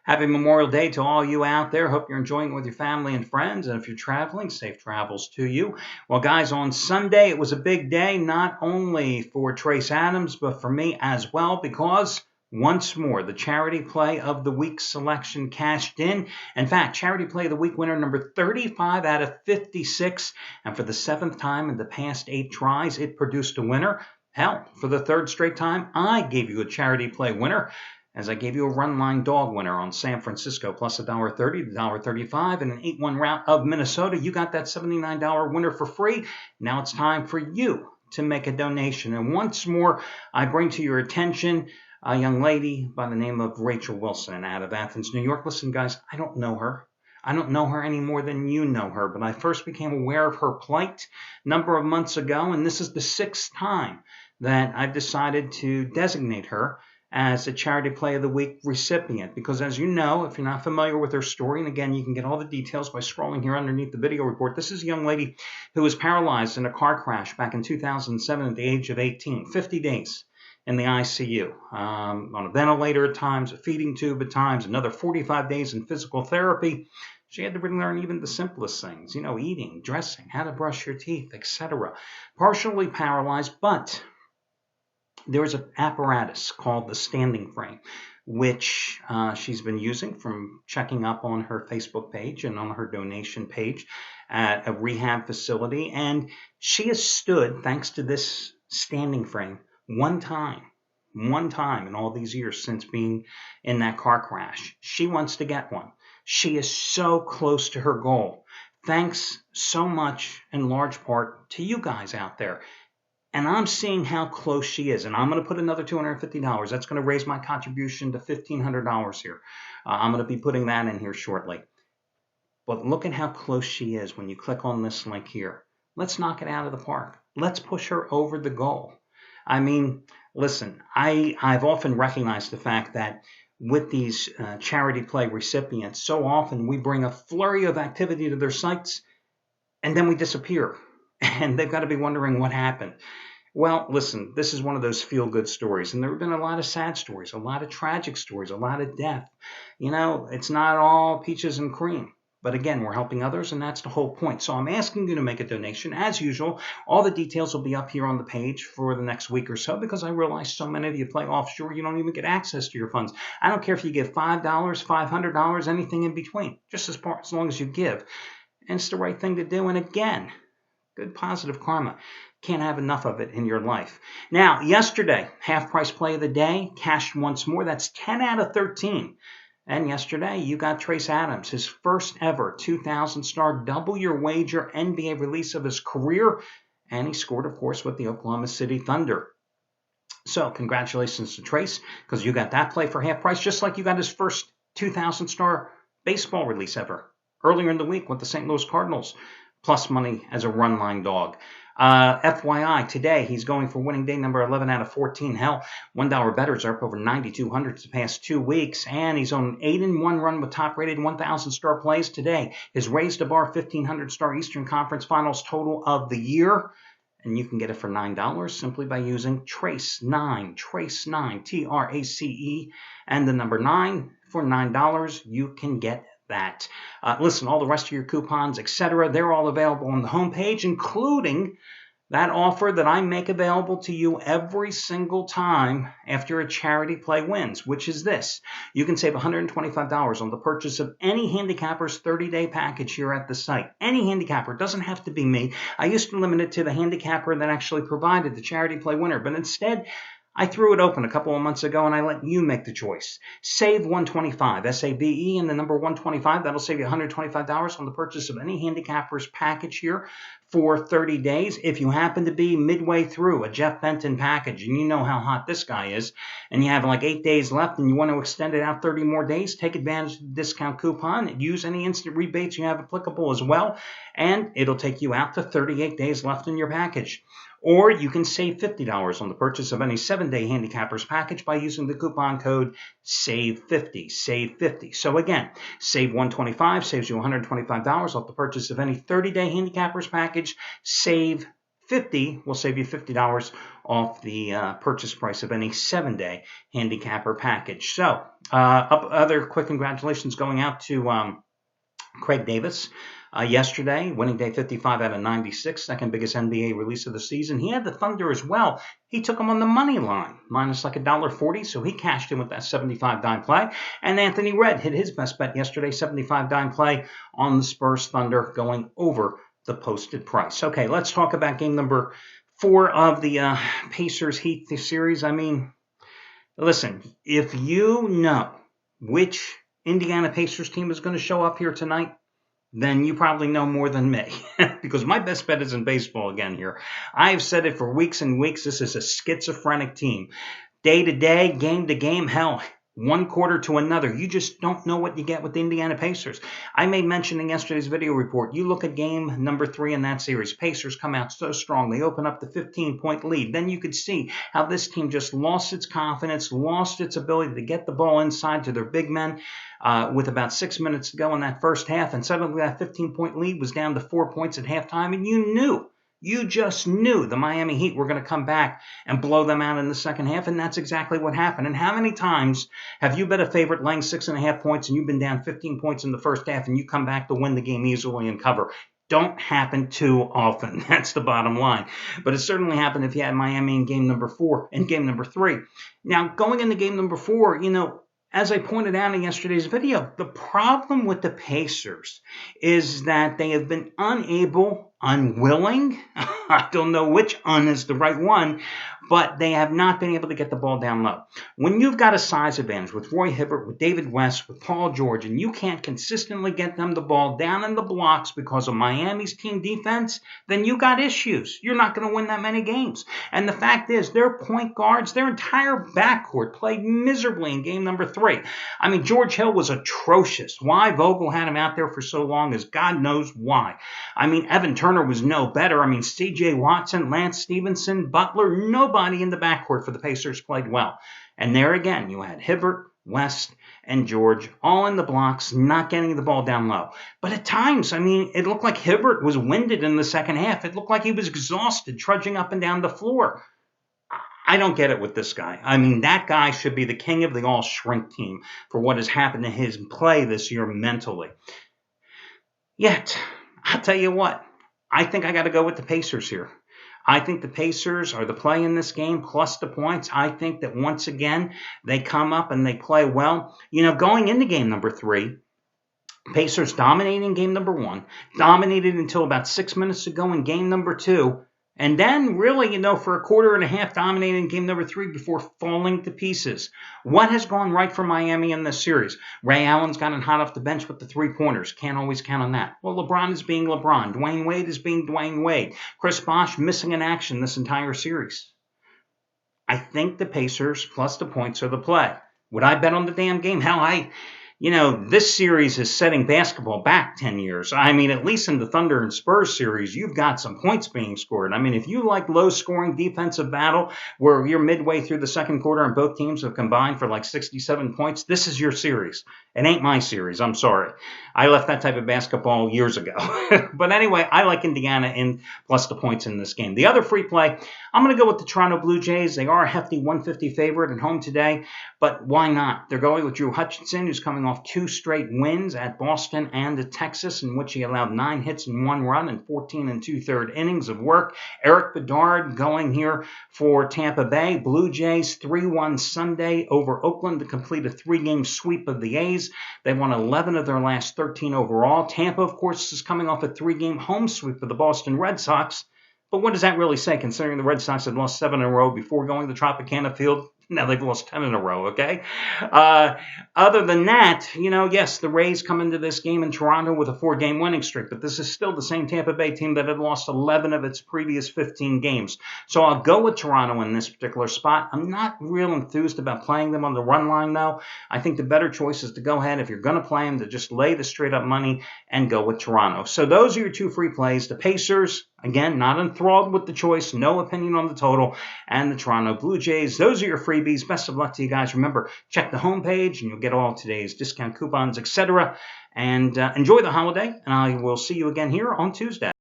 Happy Memorial Day to all you out there. Hope you're enjoying it with your family and friends. And if you're traveling, safe travels to you. Well, guys, on Sunday, it was a big day, not only for Trace Adams, but for me as well, because once more, the Charity Play of the Week selection cashed in. In fact, Charity Play of the Week winner number 35 out of 56. And for the 7th time in the past 8 tries, it produced a winner. Hell, for the 3rd straight time, I gave you a Charity Play winner, as I gave you a run line dog winner on San Francisco plus $1.30 to $1.35 and an 8-1 route of Minnesota. You got that $79 winner for free. Now it's time for you to make a donation. And once more, I bring to your attention a young lady by the name of Rachel Wilson out of Athens, New York. Listen, guys, I don't know her. I don't know her any more than you know her, but I first became aware of her plight a number of months ago, and this is the 6th time that I've decided to designate her as a Charity Play of the Week recipient, because as you know, if you're not familiar with her story, and again, you can get all the details by scrolling here underneath the video report, this is a young lady who was paralyzed in a car crash back in 2007 at the age of 18, 50 days in the ICU, on a ventilator at times, a feeding tube at times, another 45 days in physical therapy. She had to relearn even the simplest things, eating, dressing, how to brush your teeth, etc. Partially paralyzed, but there's an apparatus called the standing frame, which she's been using from checking up on her Facebook page and on her donation page at a rehab facility. And she has stood, thanks to this standing frame, one time in all these years since being in that car crash. She wants to get one. She is so close to her goal. Thanks so much, in large part, to you guys out there. And I'm seeing how close she is. And I'm going to put another $250. That's going to raise my contribution to $1,500 here. I'm going to be putting that in here shortly. But look at how close she is when you click on this link here. Let's knock it out of the park. Let's push her over the goal. I mean, listen, I've often recognized the fact that with these Charity Play recipients, so often we bring a flurry of activity to their sites and then we disappear. And they've got to be wondering what happened. Well, listen, this is one of those feel-good stories. And there have been a lot of sad stories, a lot of tragic stories, a lot of death. It's not all peaches and cream. But again, we're helping others, and that's the whole point. So I'm asking you to make a donation. As usual, all the details will be up here on the page for the next week or so, because I realize so many of you play offshore, you don't even get access to your funds. I don't care if you give $5, $500, anything in between, just as long as you give. And it's the right thing to do. And again, good positive karma. Can't have enough of it in your life. Now, yesterday, half price play of the day, cashed once more. That's 10 out of 13. And yesterday, you got Trace Adams, his first ever 2,000-star double your wager NBA release of his career. And he scored, of course, with the Oklahoma City Thunder. So congratulations to Trace, because you got that play for half price, just like you got his first 2,000-star baseball release ever earlier in the week with the St. Louis Cardinals, plus money as a run line dog. FYI, today he's going for winning day number 11 out of 14. Hell, $1 bettors are up over 9,200 the past 2 weeks, and he's on an 8-1 run with top-rated 1,000-star plays today. His raised the bar 1,500-star Eastern Conference Finals total of the year, and you can get it for $9 simply by using Trace9, Trace9, and the number 9 for $9. You can get that. Listen, all the rest of your coupons, etc., they're all available on the homepage, including that offer that I make available to you every single time after a Charity Play wins, which is this. You can save $125 on the purchase of any handicapper's 30-day package here at the site. Any handicapper. It doesn't have to be me. I used to limit it to the handicapper that actually provided the Charity Play winner, but instead, I threw it open a couple of months ago, and I let you make the choice. Save $125, S-A-V-E, and the number 125. That'll save you $125 on the purchase of any handicapper's package here for 30 days. If you happen to be midway through a Jeff Benton package, and you know how hot this guy is, and you have like 8 days left, and you want to extend it out 30 more days, take advantage of the discount coupon. Use any instant rebates you have applicable as well, and it'll take you out to 38 days left in your package. Or you can save $50 on the purchase of any 7-day handicapper's package by using the coupon code SAVE50, SAVE50. So again, save $125, saves you $125 off the purchase of any 30-day handicapper's package, save 50 will save you $50 off the purchase price of any 7-day handicapper package. So, other quick congratulations going out to Craig Davis. Yesterday, winning day 55 out of 96, second biggest NBA release of the season. He had the Thunder as well. He took them on the money line, minus like $1.40, so he cashed in with that 75 dime play. And Anthony Red hit his best bet yesterday, 75 dime play on the Spurs Thunder, going over the posted price. Okay, let's talk about game number 4 of the Pacers Heat series. I mean, listen, if you know which Indiana Pacers team is going to show up here tonight, then you probably know more than me, because my best bet is in baseball again here. I've said it for weeks and weeks. This is a schizophrenic team. Day to day, game to game, hell, one quarter to another. You just don't know what you get with the Indiana Pacers. I made mention in yesterday's video report. You look at game number 3 in that series. Pacers come out so strong. They open up the 15-point lead. Then you could see how this team just lost its confidence, lost its ability to get the ball inside to their big men with about 6 minutes to go in that first half. And suddenly that 15-point lead was down to 4 points at halftime. And you just knew the Miami Heat were going to come back and blow them out in the second half, and that's exactly what happened. And how many times have you bet a favorite laying 6.5 points and you've been down 15 points in the first half and you come back to win the game easily and cover? Don't happen too often. That's the bottom line. But it certainly happened if you had Miami in game number 4 and game number 3. Now, going into game number 4, as I pointed out in yesterday's video, the problem with the Pacers is that they have been unwilling, I don't know which is the right one, but they have not been able to get the ball down low. When you've got a size advantage with Roy Hibbert, with David West, with Paul George, and you can't consistently get them the ball down in the blocks because of Miami's team defense, then you got issues. You're not going to win that many games. And the fact is, their point guards, their entire backcourt played miserably in game number 3. I mean, George Hill was atrocious. Why Vogel had him out there for so long is God knows why. I mean, Evan Turner was no better. I mean, C.J. Watson, Lance Stevenson, Butler, nobody in the backcourt for the Pacers played well. And there again, you had Hibbert, West, and George all in the blocks, not getting the ball down low. But at times, I mean, it looked like Hibbert was winded in the second half. It looked like he was exhausted, trudging up and down the floor. I don't get it with this guy. I mean, that guy should be the king of the all-shrink team for what has happened to his play this year mentally. Yet, I'll tell you what, I think I got to go with the Pacers here. I think the Pacers are the play in this game, plus the points. I think that once again, they come up and they play well. Going into game number 3, Pacers dominating game number 1, dominated until about 6 minutes to go in game number 2, and then really, for a quarter and a half, dominating game number 3 before falling to pieces. What has gone right for Miami in this series? Ray Allen's gotten hot off the bench with the 3-pointers. Can't always count on that. Well, LeBron is being LeBron. Dwayne Wade is being Dwayne Wade. Chris Bosh missing in action this entire series. I think the Pacers plus the points are the play. Would I bet on the damn game? Hell, this series is setting basketball back 10 years. I mean, at least in the Thunder and Spurs series, you've got some points being scored. I mean, if you like low-scoring defensive battle where you're midway through the second quarter and both teams have combined for like 67 points, this is your series. It ain't my series. I'm sorry. I left that type of basketball years ago. But anyway, I like Indiana in plus the points in this game. The other free play, I'm going to go with the Toronto Blue Jays. They are a hefty 150 favorite at home today, but why not? They're going with Drew Hutchinson, who's coming off 2 straight wins at Boston and at Texas, in which he allowed 9 hits and 1 run and 14 2/3 innings of work. Eric Bedard going here for Tampa Bay. Blue Jays 3-1 Sunday over Oakland to complete a 3-game sweep of the A's. They won 11 of their last 13 overall. Tampa, of course, is coming off a 3-game home sweep of the Boston Red Sox. But what does that really say, considering the Red Sox had lost 7 in a row before going to Tropicana Field? Now they've lost 10 in a row, okay? Other than that, yes, the Rays come into this game in Toronto with a 4-game winning streak, but this is still the same Tampa Bay team that had lost 11 of its previous 15 games. So I'll go with Toronto in this particular spot. I'm not real enthused about playing them on the run line, though. I think the better choice is to go ahead, if you're going to play them, to just lay the straight-up money and go with Toronto. So those are your 2 free plays. The Pacers, again, not enthralled with the choice, no opinion on the total, and the Toronto Blue Jays. Those are your freebies. Best of luck to you guys. Remember, check the homepage and you'll get all today's discount coupons, etc. And enjoy the holiday, and I will see you again here on Tuesday.